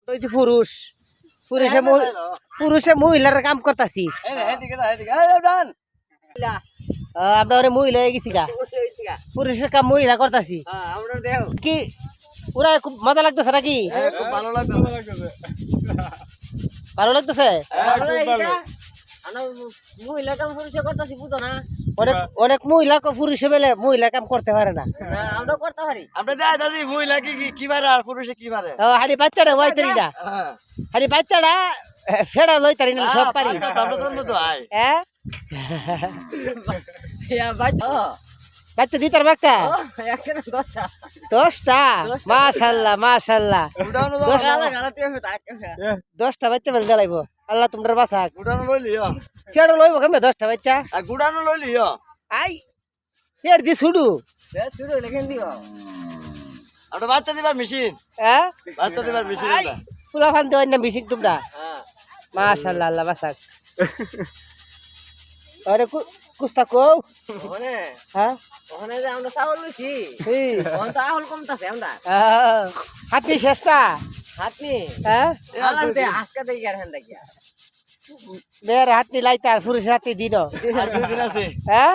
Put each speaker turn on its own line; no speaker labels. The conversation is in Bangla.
ওই যে পুরুষ পুরুষে মহিলার কাম করতাছি আমরা অনেক মহিলা হয়ে গেছি গা পুরুষের কাম মহিলা করতাছি কি ওরা খুব মজা লাগতেছে নাকি ভালো লাগতেছে
মহিলা কাম পুরুষে করতেছি বুঝো না
অনেক মহিলা পুরুষে বেলে মহিলা কাম করতে পারে না
আমরা করতে পারি
আমরা দেখ দাদি মহিলা কি পারে আর পুরুষে কি পারে
হারি বাচ্চাটা ওয়াইতারি না হারি বাচ্চাটা ফেড়া লইতারি না সব পারি হ্যাঁ বাচ্চা দিতার বাচ্চা 10টা মাশাআল্লাহ মাশাআল্লাহ 10টা বাচ্চা বেল জ্বালাইবো আল্লাহ তোমরা বাঁচাক ফেড়া লইব কেমন 10টা বাচ্চা
গুড়ানো লইলিও
আই ফের দি ছুডু
আমরা বাচ্চা দিবার মেশিন
হ্যাঁ
বাচ্চা দিবার মেশিন
পুরা ফান দেওয়ার না বিশিক তোমরা মাশাআল্লাহ আল্লাহ বাঁচাক আরে কুস্তা কও হ্যাঁ
ওখানে যে আমরা চাউল লইছি ওখানে তো আহুল কমতাছে আমরা
হাতনি শেষটা
হাতনি
হ্যাঁ
আজকে দেখি আর হ্যাঁ দেখি
মেয়ের হাতনি লাইতে আর পুরুষের হাতনি দিন
আর দুদিন আছে
হ্যাঁ